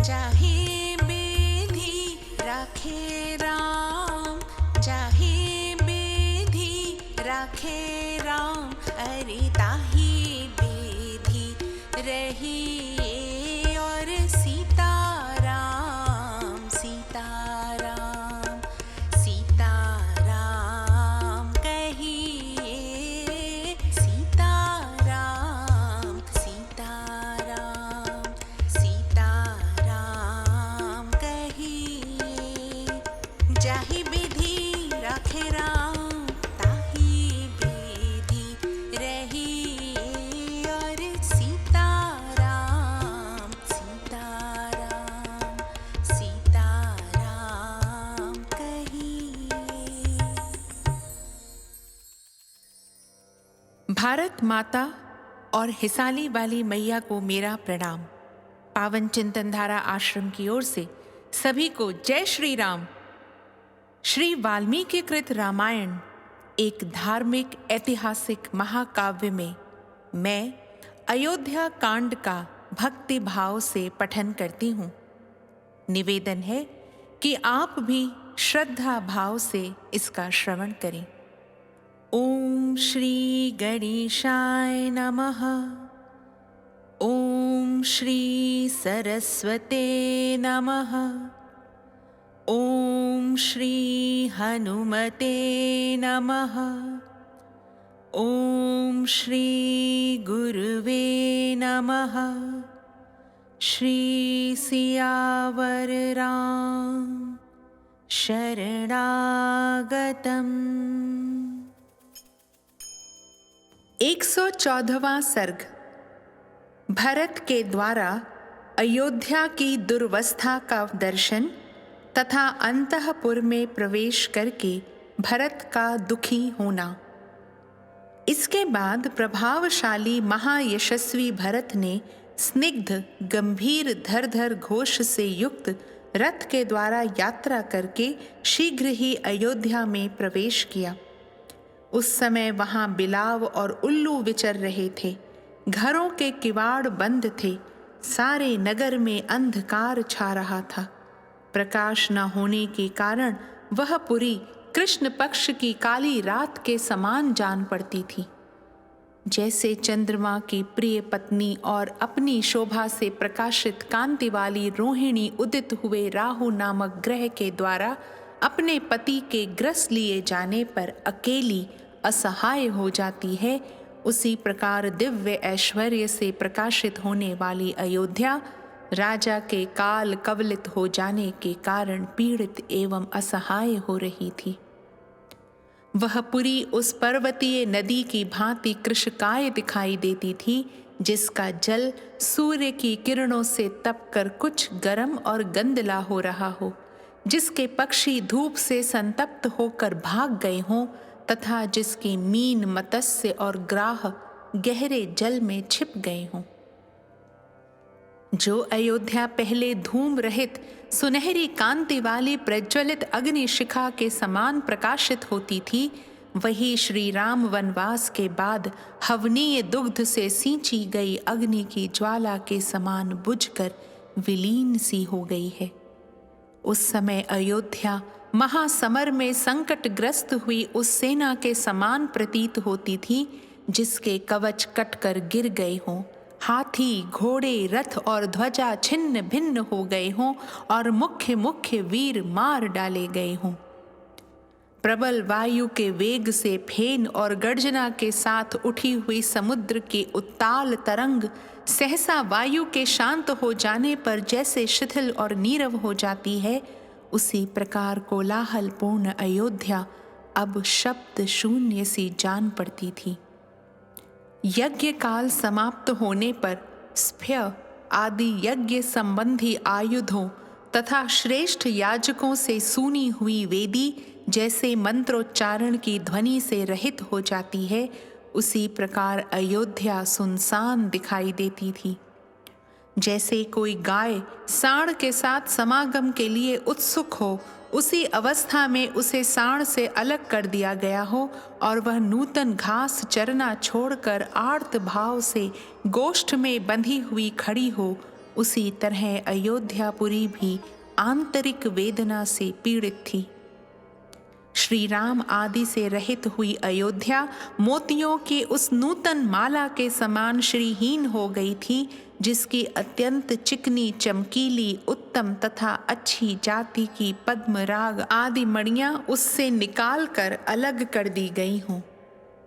चाहे बेधी राखे राम, चाहे बेधी राखे राम, अरे ताही बेधी रही और सीताराम, सीताराम, सीताराम कहिए, सीताराम, सीताराम, सीताराम कहिए। जाहि विधि राखे राम, ताहि विधि रही और सीताराम, सीताराम, सीताराम कहिए। भारत माता और हिसाली वाली मैया को मेरा प्रणाम। पावन चिंतनधारा आश्रम की ओर से सभी को जय श्री राम। श्री वाल्मीकि कृत रामायण एक धार्मिक ऐतिहासिक महाकाव्य में मैं अयोध्या कांड का भक्ति भाव से पठन करती हूँ। निवेदन है कि आप भी श्रद्धा भाव से इसका श्रवण करें। ओम श्री गणेशाय नमः। ओम श्री सरस्वते नमः। ओम श्री हनुमते नमः। ओम श्री गुरुवे नमः। श्री सियावर राम शरणागतम्। 114वां सर्ग। भरत के द्वारा अयोध्या की दुर्वस्था का दर्शन तथा अंतःपुर में प्रवेश करके भरत का दुखी होना। इसके बाद प्रभावशाली महायशस्वी भरत ने स्निग्ध गंभीर धरधर घोष से युक्त रथ के द्वारा यात्रा करके शीघ्र ही अयोध्या में प्रवेश किया। उस समय वहां बिलाव और उल्लू विचर रहे थे। घरों के किवाड़ बंद थे। सारे नगर में अंधकार छा रहा था। प्रकाश न होने के कारण वह पुरी कृष्ण पक्ष की काली रात के समान जान पड़ती थी। जैसे चंद्रमा की प्रिय पत्नी और अपनी शोभा से प्रकाशित कांति वाली रोहिणी उदित हुए राहु नामक ग्रह के द्वारा अपने पति के ग्रस लिए जाने पर अकेली असहाय हो जाती है, उसी प्रकार दिव्य ऐश्वर्य से प्रकाशित होने वाली अयोध्या राजा के काल कवलित हो जाने के कारण पीड़ित एवं असहाय हो रही थी। वह पुरी उस पर्वतीय नदी की भांति कृशकाय दिखाई देती थी, जिसका जल सूर्य की किरणों से तपकर कुछ गर्म और गंदला हो रहा हो, जिसके पक्षी धूप से संतप्त होकर भाग गए हों तथा जिसके मीन मत्स्य और ग्राह गहरे जल में छिप गए हों। जो अयोध्या पहले धूम रहित सुनहरी कांति वाली प्रज्वलित अग्नि शिखा के समान प्रकाशित होती थी, वही श्री राम वनवास के बाद हवनीय दुग्ध से सींची गई अग्नि की ज्वाला के समान बुझकर विलीन सी हो गई है। उस समय अयोध्या महासमर में संकटग्रस्त हुई उस सेना के समान प्रतीत होती थी, जिसके कवच कटकर गिर गए हों, हाथी घोड़े रथ और ध्वजा छिन्न भिन्न हो गए हों और मुख्य मुख्य वीर मार डाले गए हों। प्रबल वायु के वेग से फेन और गर्जना के साथ उठी हुई समुद्र की उत्ताल तरंग सहसा वायु के शांत हो जाने पर जैसे शिथिल और नीरव हो जाती है, उसी प्रकार कोलाहलपूर्ण अयोध्या अब शब्द शून्य सी जान पड़ती थी। यज्ञ काल समाप्त होने पर स्फय आदि यज्ञ संबंधी आयुधों तथा श्रेष्ठ याजकों से सुनी हुई वेदी जैसे मंत्रोच्चारण की ध्वनि से रहित हो जाती है, उसी प्रकार अयोध्या सुनसान दिखाई देती थी। जैसे कोई गाय सांड के साथ समागम के लिए उत्सुक हो, उसी अवस्था में उसे सांड से अलग कर दिया गया हो और वह नूतन घास चरना छोड़कर आर्त भाव से गोष्ठ में बंधी हुई खड़ी हो, उसी तरह अयोध्यापुरी भी आंतरिक वेदना से पीड़ित थी। श्री राम आदि से रहित हुई अयोध्या मोतियों की उस नूतन माला के समान श्रीहीन हो गई थी, जिसकी अत्यंत चिकनी, चमकीली, उत्तम तथा अच्छी जाति की पद्मराग आदि मणियां उससे निकाल कर अलग कर दी गई हों,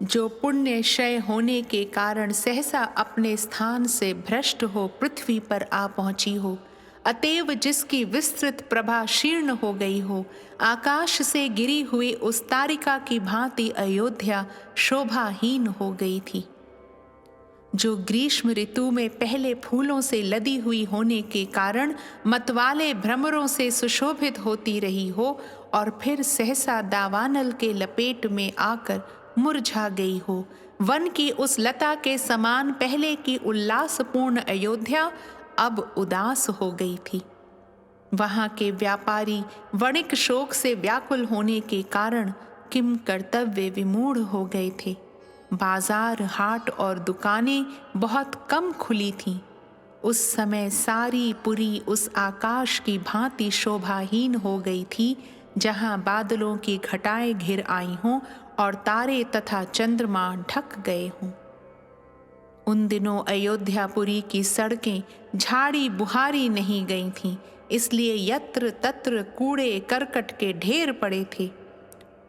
जो पुण्य क्षय होने के कारण सहसा अपने स्थान से भ्रष्ट हो पृथ्वी पर आ पहुंची हो, अतएव जिसकी विस्तृत प्रभा शीर्ण हो गई हो, आकाश से गिरी हुई उस तारिका की भांति अयोध्या शोभाहीन हो गई थी। जो ग्रीष्म ऋतु में पहले फूलों से लदी हुई होने के कारण मतवाले भ्रमरों से सुशोभित होती रही हो और फिर सहसा दावानल के लपेट में आकर मुरझा गई हो, वन की उस लता के समान पहले की उल्लासपूर्ण अयोध्या अब उदास हो गई थी। वहां के व्यापारी वणिक शोक से व्याकुल होने के कारण किम कर्तव्य विमूढ़ हो गए थे। बाजार, हाट और दुकानें बहुत कम खुली थीं। उस समय सारी पुरी उस आकाश की भांति शोभाहीन हो गई थी, जहां बादलों की घटाएं घिर आई हों और तारे तथा चंद्रमा ढक गए हों। उन दिनों अयोध्यापुरी की सड़कें झाड़ी बुहारी नहीं गई थीं, इसलिए यत्र तत्र कूड़े करकट के ढेर पड़े थे।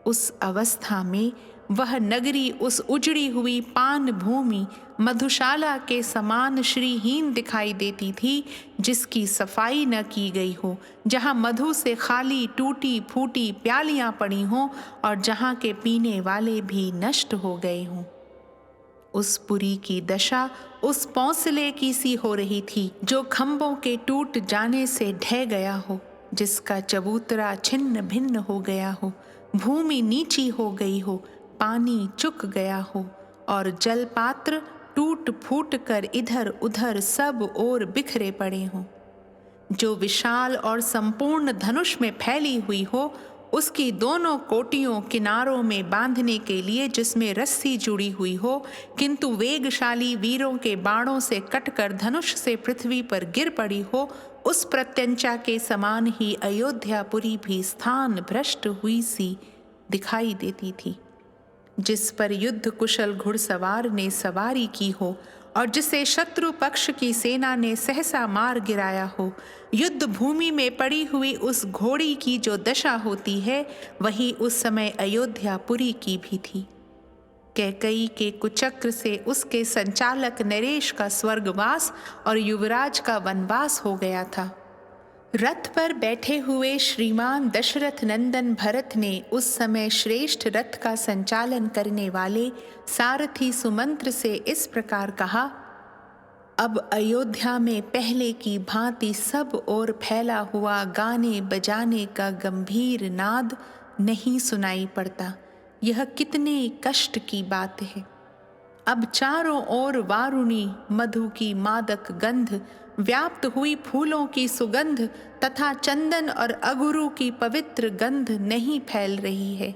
उस अवस्था में वह नगरी उस उजड़ी हुई पान भूमि मधुशाला के समान श्रीहीन दिखाई देती थी, जिसकी सफाई न की गई हो, जहाँ मधु से खाली टूटी फूटी प्यालियां पड़ी हों और जहाँ के पीने वाले भी नष्ट हो गए हों। उस पुरी की दशा उस पौंसले की सी हो रही थी, जो खंभों के टूट जाने से ढह गया हो, जिसका चबूतरा छिन्न भिन्न हो गया हो, भूमि नीची हो गई हो, पानी चुक गया हो और जलपात्र टूट फूट कर इधर उधर सब ओर बिखरे पड़े हों। जो विशाल और संपूर्ण धनुष में फैली हुई हो, उसकी दोनों कोटियों किनारों में बांधने के लिए जिसमें रस्सी जुड़ी हुई हो, किंतु वेगशाली वीरों के बाणों से कटकर धनुष से पृथ्वी पर गिर पड़ी हो, उस प्रत्यंचा के समान ही अयोध्यापुरी भी स्थान भ्रष्ट हुई सी दिखाई देती थी। जिस पर युद्ध कुशल घुड़सवार ने सवारी की हो और जिसे शत्रु पक्ष की सेना ने सहसा मार गिराया हो, युद्ध भूमि में पड़ी हुई उस घोड़ी की जो दशा होती है, वही उस समय अयोध्यापुरी की भी थी। कैकई के कुचक्र से उसके संचालक नरेश का स्वर्गवास और युवराज का वनवास हो गया था। रथ पर बैठे हुए श्रीमान दशरथ नंदन भरत ने उस समय श्रेष्ठ रथ का संचालन करने वाले सारथी सुमंत्र से इस प्रकार कहा, अब अयोध्या में पहले की भांति सब ओर फैला हुआ गाने बजाने का गंभीर नाद नहीं सुनाई पड़ता। यह कितने कष्ट की बात है। अब चारों ओर वारुणी मधु की मादक गंध, व्याप्त हुई फूलों की सुगंध तथा चंदन और अगुरु की पवित्र गंध नहीं फैल रही है।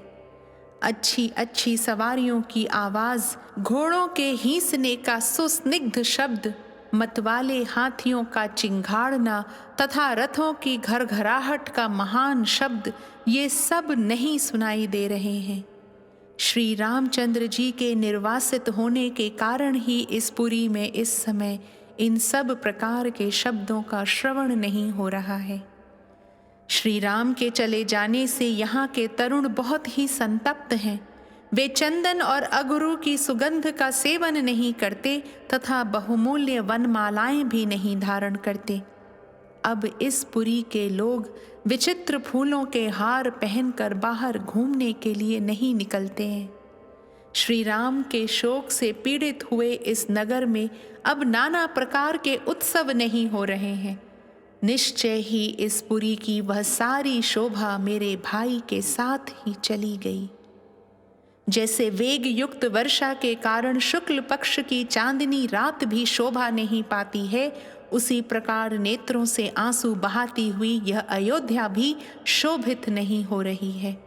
अच्छी अच्छी सवारियों की आवाज, घोड़ों के हींसने का सुस्निग्ध शब्द, मतवाले हाथियों का चिंघाड़ना तथा रथों की घरघराहट का महान शब्द, ये सब नहीं सुनाई दे रहे हैं। श्री रामचंद्र जी के निर्वासित होने के कारण ही इस पुरी में इस समय इन सब प्रकार के शब्दों का श्रवण नहीं हो रहा है। श्री राम के चले जाने से यहाँ के तरुण बहुत ही संतप्त हैं। वे चंदन और अगुरु की सुगंध का सेवन नहीं करते तथा बहुमूल्य वनमालाएं भी नहीं धारण करते। अब इस पुरी के लोग विचित्र फूलों के हार पहनकर बाहर घूमने के लिए नहीं निकलते हैं। श्री राम के शोक से पीड़ित हुए इस नगर में अब नाना प्रकार के उत्सव नहीं हो रहे हैं। निश्चय ही इस पुरी की वह सारी शोभा मेरे भाई के साथ ही चली गई। जैसे वेग युक्त वर्षा के कारण शुक्ल पक्ष की चांदनी रात भी शोभा नहीं पाती है, उसी प्रकार नेत्रों से आंसू बहाती हुई यह अयोध्या भी शोभित नहीं हो रही है।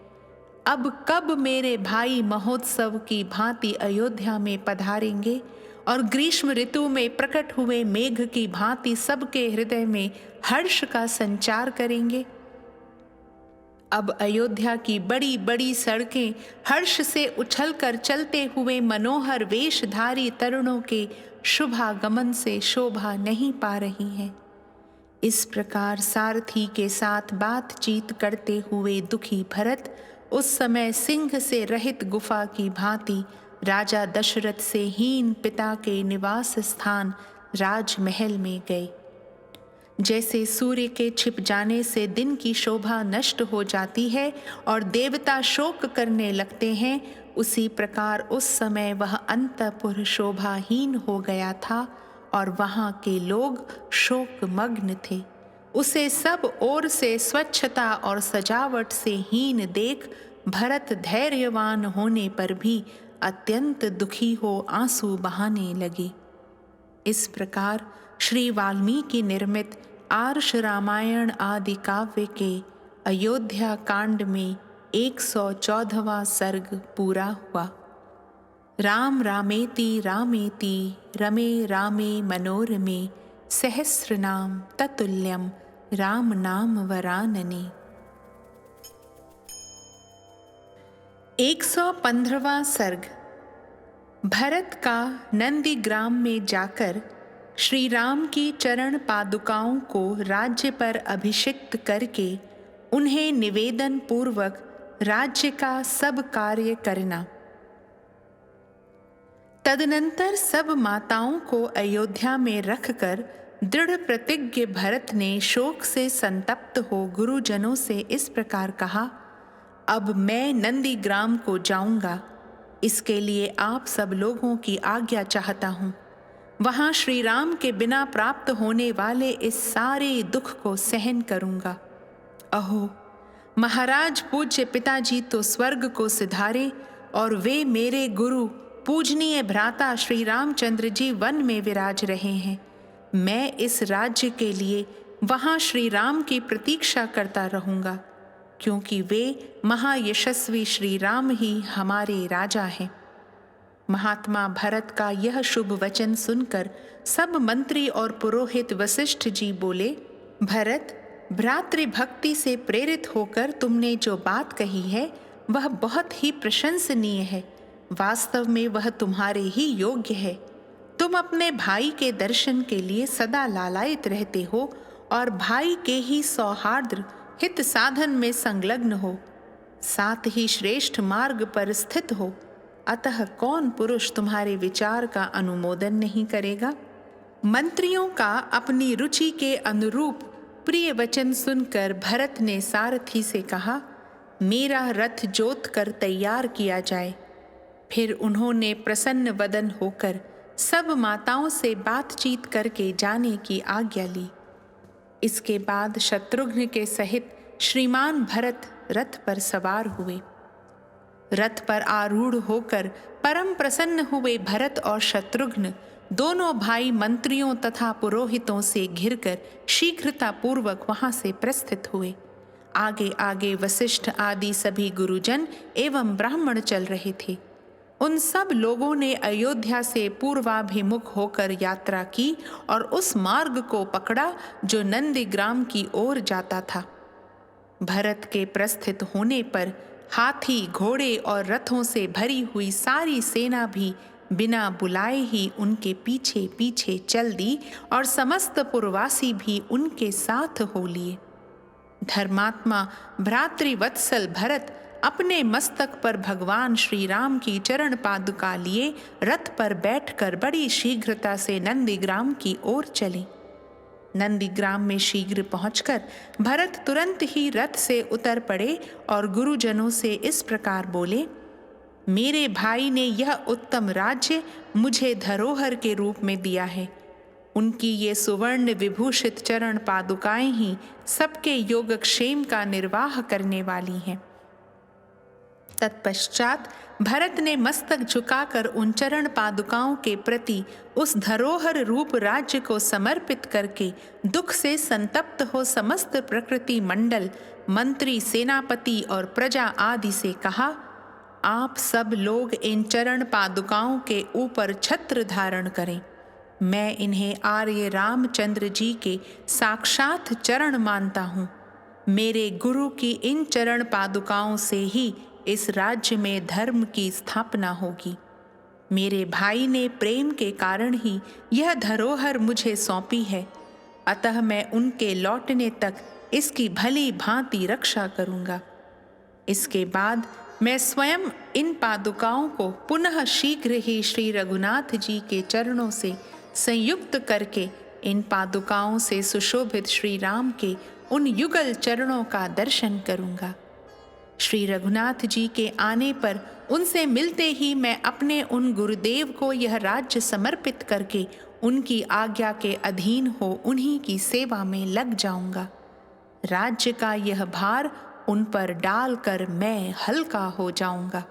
अब कब मेरे भाई महोत्सव की भांति अयोध्या में पधारेंगे और ग्रीष्म ऋतु में प्रकट हुए मेघ की भांति सबके हृदय में हर्ष का संचार करेंगे। अब अयोध्या की बड़ी बड़ी सड़कें हर्ष से उछलकर चलते हुए मनोहर वेशधारी तरुणों के शुभागमन से शोभा नहीं पा रही हैं। इस प्रकार सारथी के साथ बातचीत करते हुए दुखी भरत उस समय सिंह से रहित गुफा की भांति राजा दशरथ से हीन पिता के निवास स्थान राजमहल में गए। जैसे सूर्य के छिप जाने से दिन की शोभा नष्ट हो जाती है और देवता शोक करने लगते हैं, उसी प्रकार उस समय वह अंतपुर शोभाहीन हो गया था और वहाँ के लोग शोकमग्न थे। उसे सब ओर से स्वच्छता और सजावट से हीन देख भरत धैर्यवान होने पर भी अत्यंत दुखी हो आंसू बहाने लगे। इस प्रकार श्री वाल्मीकि निर्मित आर्ष रामायण आदि काव्य के अयोध्या कांड में 114वां सर्ग पूरा हुआ। राम रामेति रामेति रमे रामे मनोरमे सहस्रनाम ततुल्यम राम नाम वरानने। 115वां सर्ग। भरत का नंदीग्राम में जाकर श्री राम की चरण पादुकाओं को राज्य पर अभिषिक्त करके उन्हें निवेदन पूर्वक राज्य का सब कार्य करना। तदनंतर सब माताओं को अयोध्या में रखकर दृढ़ प्रतिज्ञ भरत ने शोक से संतप्त हो गुरुजनों से इस प्रकार कहा, अब मैं नंदीग्राम को जाऊंगा। इसके लिए आप सब लोगों की आज्ञा चाहता हूँ। वहाँ श्री राम के बिना प्राप्त होने वाले इस सारे दुख को सहन करूँगा। अहो, महाराज पूज्य पिताजी तो स्वर्ग को सिधारे और वे मेरे गुरु पूजनीय भ्राता श्री रामचंद्र जी वन में विराज रहे हैं। मैं इस राज्य के लिए वहाँ श्री राम की प्रतीक्षा करता रहूँगा, क्योंकि वे महायशस्वी श्री राम ही हमारे राजा हैं। महात्मा भरत का यह शुभ वचन सुनकर सब मंत्री और पुरोहित वशिष्ठ जी बोले, भरत, भ्रातृभक्ति से प्रेरित होकर तुमने जो बात कही है वह बहुत ही प्रशंसनीय है। वास्तव में वह तुम्हारे ही योग्य है। तुम अपने भाई के दर्शन के लिए सदा लालायित रहते हो और भाई के ही सौहार्द हित साधन में संलग्न हो, साथ ही श्रेष्ठ मार्ग पर स्थित हो। अतः कौन पुरुष तुम्हारे विचार का अनुमोदन नहीं करेगा। मंत्रियों का अपनी रुचि के अनुरूप प्रिय वचन सुनकर भरत ने सारथी से कहा, मेरा रथ जोत कर तैयार किया जाए। फिर उन्होंने प्रसन्न वदन होकर सब माताओं से बातचीत करके जाने की आज्ञा ली। इसके बाद शत्रुघ्न के सहित श्रीमान भरत रथ पर सवार हुए। रथ पर आरूढ़ होकर परम प्रसन्न हुए भरत और शत्रुघ्न दोनों भाई मंत्रियों तथा पुरोहितों से घिरकर शीघ्रता पूर्वक वहां से प्रस्थित हुए। आगे आगे वशिष्ठ आदि सभी गुरुजन एवं ब्राह्मण चल रहे थे। उन सब लोगों ने अयोध्या से पूर्वाभिमुख होकर यात्रा की और उस मार्ग को पकड़ा जो नंदीग्राम की ओर जाता था। भरत के प्रस्थित होने पर हाथी, घोड़े और रथों से भरी हुई सारी सेना भी बिना बुलाए ही उनके पीछे पीछे चल दी और समस्त पुरवासी भी उनके साथ हो लिए। धर्मात्मा भ्रातृवत्सल भरत अपने मस्तक पर भगवान श्री राम की चरण पादुका लिए रथ पर बैठकर बड़ी शीघ्रता से नंदीग्राम की ओर चले। नंदीग्राम में शीघ्र पहुंचकर भरत तुरंत ही रथ से उतर पड़े और गुरुजनों से इस प्रकार बोले, मेरे भाई ने यह उत्तम राज्य मुझे धरोहर के रूप में दिया है। उनकी ये सुवर्ण विभूषित चरण पादुकाएं ही सबके योगक्षेम का निर्वाह करने वाली हैं। तत्पश्चात भरत ने मस्तक झुकाकर उन चरण पादुकाओं के प्रति उस धरोहर रूप राज्य को समर्पित करके दुख से संतप्त हो समस्त प्रकृति मंडल, मंत्री, सेनापति और प्रजा आदि से कहा, आप सब लोग इन चरण पादुकाओं के ऊपर छत्र धारण करें। मैं इन्हें आर्य रामचंद्र जी के साक्षात चरण मानता हूँ। मेरे गुरु की इन चरण पादुकाओं से ही इस राज्य में धर्म की स्थापना होगी। मेरे भाई ने प्रेम के कारण ही यह धरोहर मुझे सौंपी है, अतः मैं उनके लौटने तक इसकी भली भांति रक्षा करूंगा। इसके बाद मैं स्वयं इन पादुकाओं को पुनः शीघ्र ही श्री रघुनाथ जी के चरणों से संयुक्त करके इन पादुकाओं से सुशोभित श्री राम के उन युगल चरणों का दर्शन करूंगा। श्री रघुनाथ जी के आने पर उनसे मिलते ही मैं अपने उन गुरुदेव को यह राज्य समर्पित करके उनकी आज्ञा के अधीन हो उन्हीं की सेवा में लग जाऊंगा। राज्य का यह भार उन पर डालकर मैं हल्का हो जाऊंगा।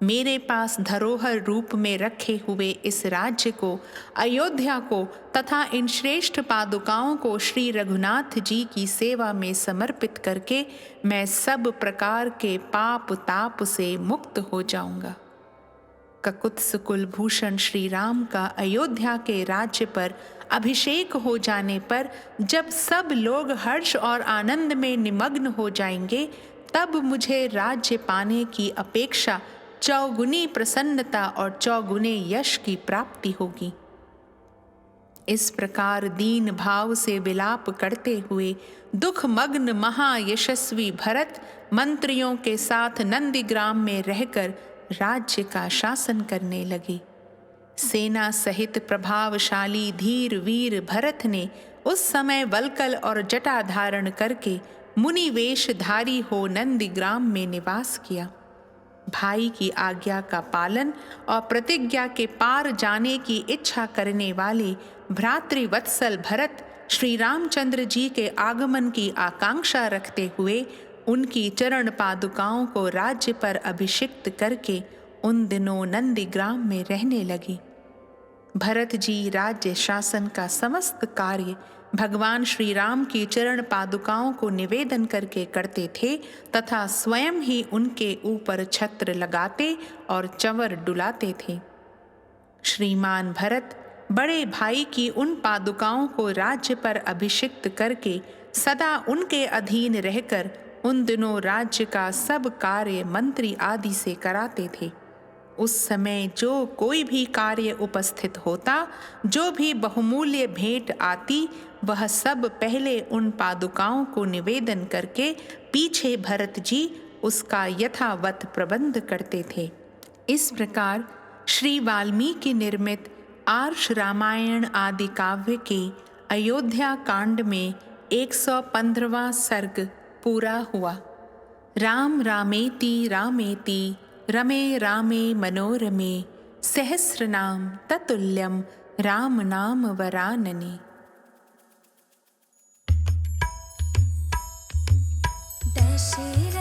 मेरे पास धरोहर रूप में रखे हुए इस राज्य को, अयोध्या को तथा इन श्रेष्ठ पादुकाओं को श्री रघुनाथ जी की सेवा में समर्पित करके मैं सब प्रकार के पाप ताप से मुक्त हो जाऊंगा। ककुत्स कुलभूषण श्री राम का अयोध्या के राज्य पर अभिषेक हो जाने पर जब सब लोग हर्ष और आनंद में निमग्न हो जाएंगे, तब मुझे राज्य पाने की अपेक्षा चौगुनी प्रसन्नता और चौगुने यश की प्राप्ति होगी। इस प्रकार दीन भाव से विलाप करते हुए दुख मग्न महायशस्वी भरत मंत्रियों के साथ नंदीग्राम में रहकर राज्य का शासन करने लगे। सेना सहित प्रभावशाली धीर वीर भरत ने उस समय वल्कल और जटा धारण करके मुनि वेशधारी हो नंदीग्राम में निवास किया। भाई की आज्ञा का पालन और प्रतिज्ञा के पार जाने की इच्छा करने वाले भ्रातृवत्सल भरत श्री रामचंद्र जी के आगमन की आकांक्षा रखते हुए उनकी चरण पादुकाओं को राज्य पर अभिषिक्त करके उन दिनों नंदीग्राम में रहने लगे। भरत जी राज्य शासन का समस्त कार्य भगवान श्री राम की चरण पादुकाओं को निवेदन करके करते थे तथा स्वयं ही उनके ऊपर छत्र लगाते और चंवर डुलाते थे। श्रीमान भरत बड़े भाई की उन पादुकाओं को राज्य पर अभिषिक्त करके सदा उनके अधीन रहकर उन दिनों राज्य का सब कार्य मंत्री आदि से कराते थे। उस समय जो कोई भी कार्य उपस्थित होता, जो भी बहुमूल्य भेंट आती, वह सब पहले उन पादुकाओं को निवेदन करके पीछे भरत जी उसका यथावत प्रबंध करते थे। इस प्रकार श्री वाल्मीकि निर्मित आर्ष रामायण आदि काव्य के अयोध्या कांड में 115वां सर्ग पूरा हुआ। राम रामेति रामेति रमे रामे मनोरमे सहस्रनाम ततुल्यम राम नाम वरानने। दशरथ